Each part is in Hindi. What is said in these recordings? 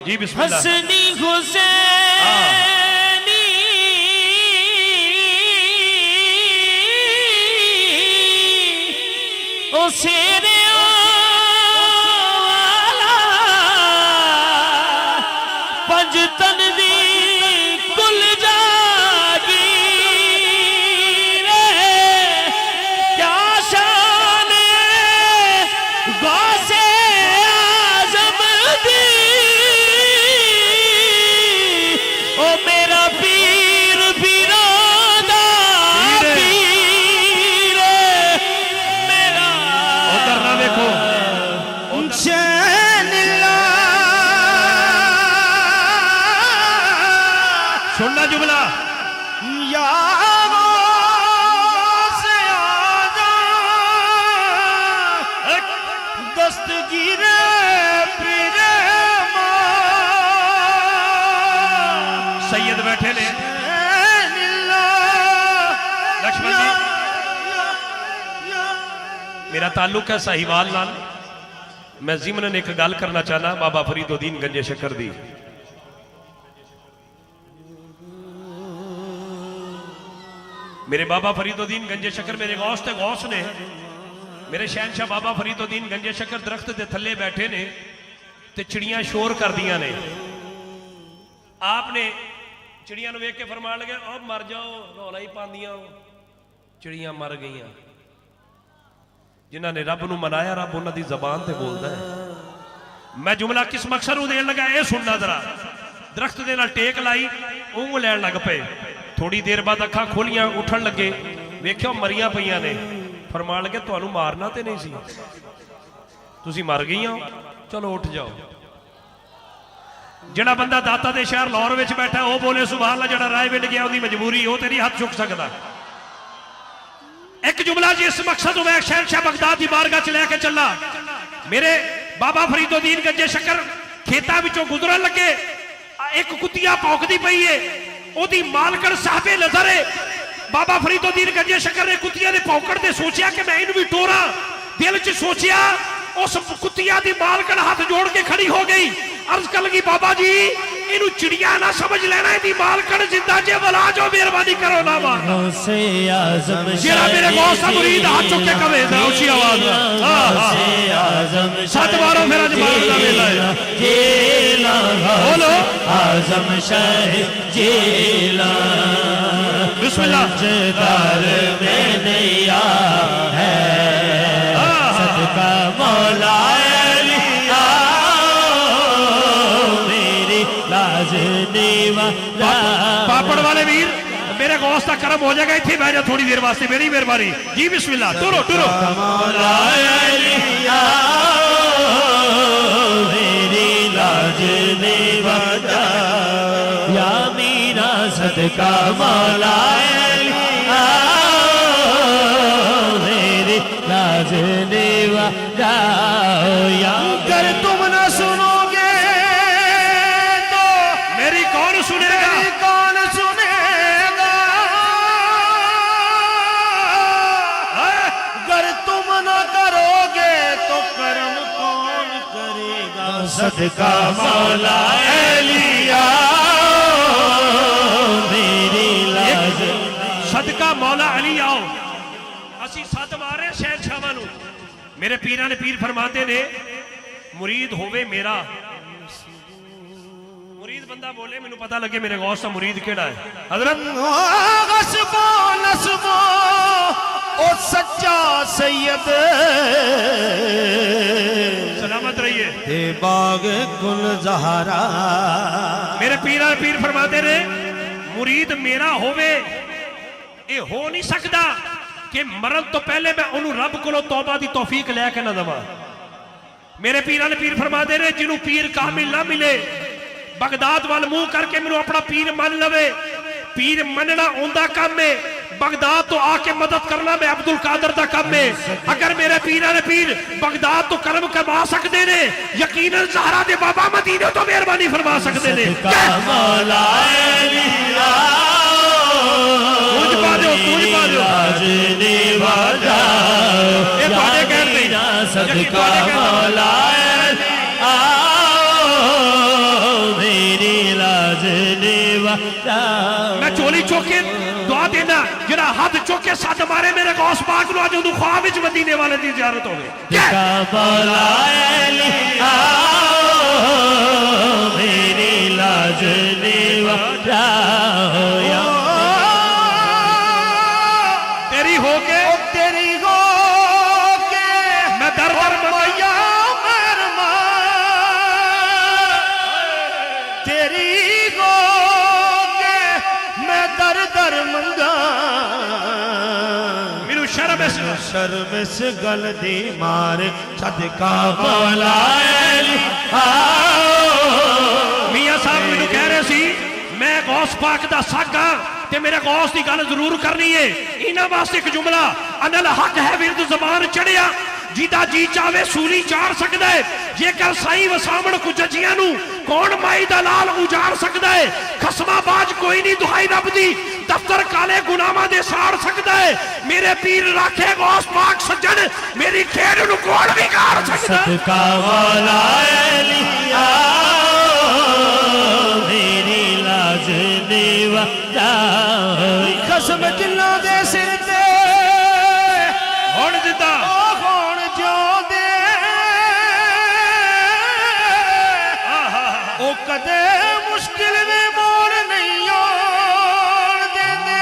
जी बिस्मिल्लाह। हसनी हुसैनी ओ शेरे वाला पंजतन दी कुल जागी रे क्या शान गौसे आज़म दी ओ मेरा पीर पीरादा पीर मेरा उधर ना देखो सुनना जुमला या से आजा दस्तगीर पीर सैयद बैठे ने लक्ष्मण जी। मेरा ताल्लुक है साहिवाल नाल। मैं जिमन एक गल करना चाहना बाबा फरीदुद्दीन गंजे शक्कर दी। मेरे बाबा फरीदुद्दीन गंजे शक्कर मेरे गौस ते गौस ने। मेरे शहनशाह बाबा फरीदुद्दीन गंजे शक्कर दरख्त के थले बैठे ने ते चिड़ियां शोर कर दियां ने। आपने चिड़ियां नूं वेख के फरमान लगे ओ मर जाओ रौला ही पांदियां चिड़ियां मर गई। जिन्होंने रब नूं मनाया रब उन्हां दी ज़बान ते बोलदा है। मैं जुमला किस मकसद नूं देण लगा ये सुनना जरा। दरख्त दे नाल टेक लाई ऊँग लैण लग पे। थोड़ी देर बाद अखां खोलियां उठन लगे वेख्यो मरियां पईयां ने। फरमान लगे तुहानूं मारना ते नहीं सी तुसीं मर गईयां चलो उठ जाओ। जिहड़ा बंदा दाता दे शहर लाहौर विच बैठा वह बोले सुभान अल्लाह। जिहड़ा राय विंड गया उसकी मजबूरी वो तेरी हथ चुक सकता। एक जुमला जिस मकसद मैं शहनशाह बगदाद की बारगाह च लैके चला। मेरे बाबा फरीदुद्दीन गंजे शक्कर खेतां विचों गुजरन लगे। एक कुत्तिया भौंकदी पई है ओदी मालकन साहबे नजर है। बाबा फरीदुद्दीन गंजे शक्कर ने कुत्तिया ने भौंकण ते सोचिया कि मैं इन्हूं भी टोरा। दिल च सोचिया उस कुत्तिया दी मालकन हाथ जोड़ के खड़ी हो गई। अर्ज कर लगी बाबा जी इनू चिड़िया ना समझ लेना इहदी मालकन जिंदा जे वला जो मेहरबानी करो ना मारना। जेड़ा मेरे गौस दा मुरीद हाथ चुक के कवे ना ऊंची आवाज में सत बारो फिर अज मार दा वेला है। बोलो आजम शाह जेला बिस्मिल्लाह दर में नैया है सदका मौला पापड़ वाले वीर मेरे गौस का कर्म हो जाएगा। इतने बह जा थोड़ी देर वास्ते मेरी मेहरबानी जी। बिस्मिल्लाह टुरो टुरो मेरी लाज ने या मीरा सदका मौला मेरी लाज ने या कर तुम न सुनोगे तो मेरी कौन सुनेगा कौन सुनेगा। अगर तुम न करोगे तो कर्म कौन करेगा। सदका मौला लिया मेरी लाज सदका मौला अली आओ असी सत मारे शहनशाहां नूं। मेरे पीरां ने पीर फरमाते ने मुरीद होवे मेरा मुरीद बंदा बोले मैनू पता लगे मेरे गौस का मुरीद केड़ा है। हजरत गस्बो नस्बो ओ सच्चा सैयद सलामत रहिए ते बाग गुल ज़हरा। मेरे पीरा पीर फरमाते ने मुरीद मेरा होवे ये हो नहीं सकता कि मरण तो पहले मैं उन्होंने रब को तौबा की तौफीक लैके ना देवां। मेरे पीरा ने पीर फरमाते ने जिन्हों पीर कामिल ना मिले बगदाद वाल मुंह करके मैनू अपना पीर मन लवे। पीर मनना उनका काम है बगदाद तो आके मदद करना मैं अब्दुल कादर का काम है। अगर मेरे पीरा ने पीर बगदाद तो कर्म कमा सकते ने यकीनन ज़हरा दे बाबा मदीने तो मेहरबानी फरमा सकते ने। सदका मौला आओ मैं चोली चुक के दुआ देना जरा हाथ चुक के सद मारे मेरे गौस पाक नु अज उदू ख्वाब विच मदीने वाले दी ज़ियारत होवे मेरी लाज निवाजा तेरी हो के मैं दर दर मंगाया तेरी हो के मैं दर दर मंगा मेनू शर्म इस गल दी मारे सदका मौला मियां साहब मैनू कह रहे सी मैं गौस पाक दा सग हां ते मेरे गौस की गल जरूर करनी है इन्हां वास्ते एक जुमला अनल हक है विरद जबान चढ़िया जिदा जी चावे सूली चाड़ सकता है जेकर साईं वसावण कुजजियां नू कौन माई दा लाल उजाड़ सकता है खसमाबाज कोई नहीं दुहाई रब दी दफ्तर काले गुनामा दे साड़ सकता है मेरे पीर राखे गौस पाक सज्जन मेरी खेड़ नू कौन बिगाड़ सकता है सदका मौला लिया मेरी लाज निवाजा कसम जिन्ना दे सिर ते हुण जिद्दा कौन जिउंदे ओ कदे मुश्किल में मोड़ नहीं आउण देंदे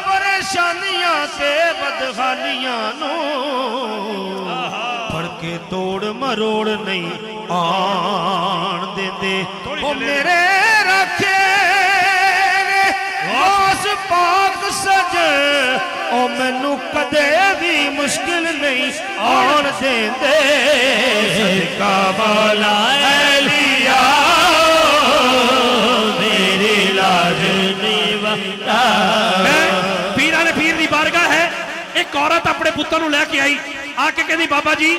परेशानियां ते बदहालियां नू फड़ के तोड़ मरोड़ नहीं आण देंदे ओ मेरे रखे गौस पाक सजन ओ मैनू कदे भी मुश्किल नहीं आण देंदे सदका मौला लिया मेरी लाज निवाजा पीरा ने पीर दी बारगाह है एक औरत अपने पुत्र नू लेके आई आके कहती बाबा जी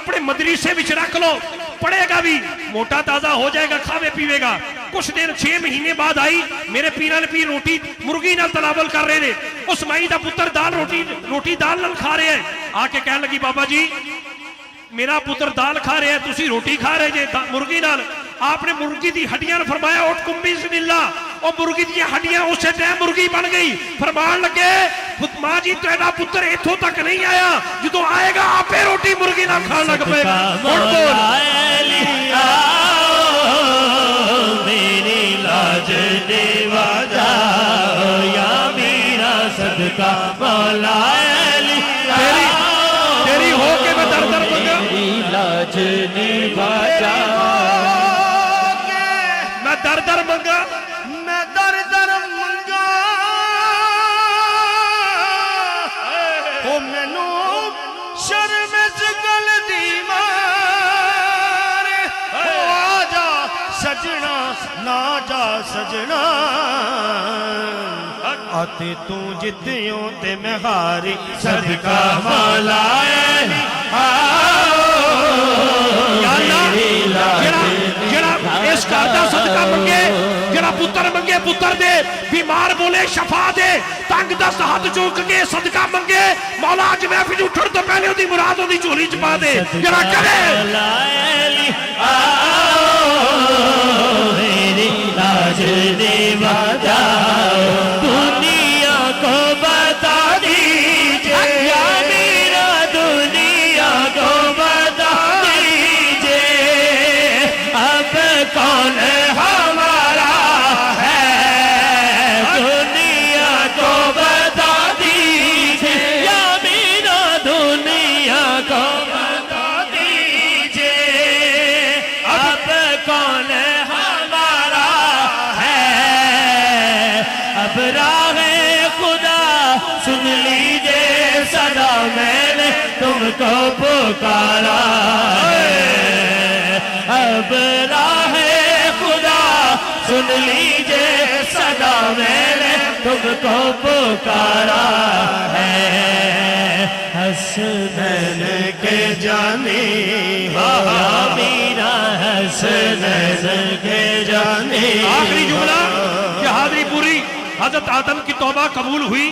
अपने मदरीसे विच रख लो पढ़ेगा भी मोटा ताजा हो जाएगा खावे पीवेगा कुछ दिन 6 महीने बाद आई मेरे पीरा ने पीर रोटी मुर्गी नाल तनावल कर रहे थे उस माई दा पुत्र दाल रोटी दाल नाल खा रहे हैं आके कहने लगी बाबा जी मेरा पुत्र दाल खा रहे हैं तुसी रोटी खा रहे जे मुर्गी नाल आपने मुर्गी दी हड्डियां फरमाया उठ कुंभी बिस्मिल्लाह और मुर्गी दी हड्डियां उसे टाइम मुर्गी बन गई फरमान लगे मां जी तेरा पुत्र इथों तक नहीं आया जो आएगा आपे रोटी मुर्गी ना खान लग पेगा मेरी लाज निवाजा या मेरा सदका मौला तेरी हो के मैं दर दर मंगा लाज निवाजा मैं दर दर मंगा ओ मैनू शर्म इस गल दी मारे आ जा सजना ना जा सजना आते तू जितियों ते मैं हारी सदका मौला इस घर का सदका मंगे जरा पुत्र मंगे पुत्र दे बीमार बोले शफा दे तंग दस्त हाथ चूक के सदका मंगे मौला अज महफिल उठण तो पहले ओदी मुराद ओदी झोली च पा दे जरा करे मेरी लाज निवाजा दुनिया को बता दीजिए या मेरा दुनिया को बता दीजिए अब कौन हमारा है दुनिया को बता दीजिए या मेरा दुनिया को बता दीजिए अब कौन हमारा है अब राहे खुदा सुन लीजिए सदा मैंने तुमको पुकारा अब राहे खुदा सुन लीजिए सदा मैंने तुमको पुकारा है हसनैन के जाने मेरा हसनैन के जाने आखिरी जुमला कि हाजिरी पूरी हजरत आदम की तौबा कबूल हुई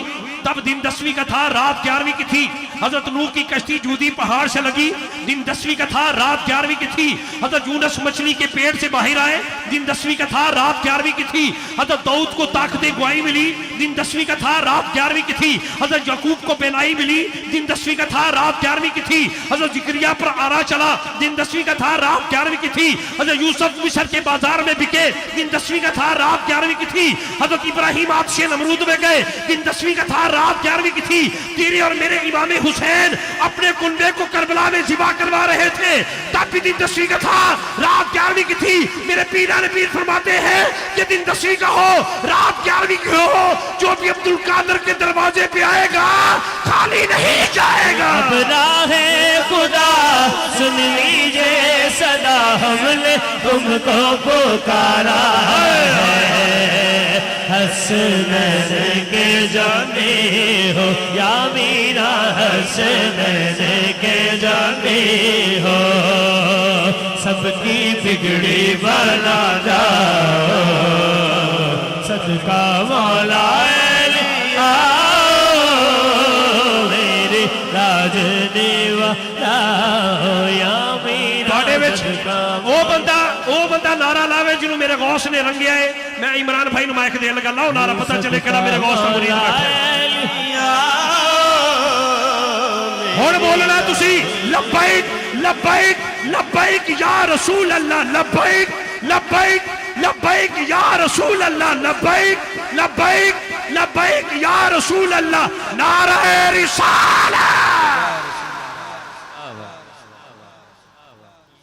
तब दिन 10वीं का था, रात 11वीं की थी। हजरत नूह की कश्ती जूदी पहाड़ से लगी, दिन 10वीं का था, रात 11वीं की थी। हजरत यूनुस मछली के पेट से बाहर आए, दिन 10वीं का था, रात 11वीं की थी। हजरत दाऊद को ताकत गुआई मिली, दिन 10वीं का था, रात 11वीं की थी। हजरत याकूब को बेनाई मिली, दिन 10वीं का था, रात 11वीं की थी। हजरत जिक्रिया पर आरा चला, दिन 10वीं का था, रात 11वीं की थी। हजरत यूसुफ मिस्र के बाजार में बिके, दिन 10वीं का था, रात 11वीं की थी। हजरत इब्राहिम आतिश नमरूद में गए, दिन 10वीं का था, रात 11वीं की थी। तेरे और मेरे इमाम हुसैन अपने कुंबे को करबला में जिबा करवा रहे थे, तब भी दिन 10वीं का था, रात 11वीं की थी। मेरे पीरा ने पीर फरमाते हैं कि दिन 10वीं का हो, रात 11वीं की हो, जो भी अब्दुल कादर के दरवाजे पे आएगा खाली नहीं जाएगा। अब राहे खुदा सुन लीजिए सदा, हमने तुमको पुकारा है। हसनैन के जाने हो या मीरा, हसनैन के जाने हो, सबकी बिगड़ी बना जाओ, सदका मौला मेरे राजने वाला या मीरा। ओ बंदा नारा लावे जिन्हों मेरे गौस ने रंगिया है। मैं इमरान भाई माइक देन लगा, लाओ नारा, पता चले कि मेरे गौस का मुरीद बैठा। हुण बोलना तुसी, लब्बैक लब्बैक लब्बैक या रसूल अल्लाह, लब्बैक लब्बैक लब्बैक या रसूल अल्लाह, लब्बैक लब्बैक लब्बैक या रसूल अल्लाह। नारा रिसालत।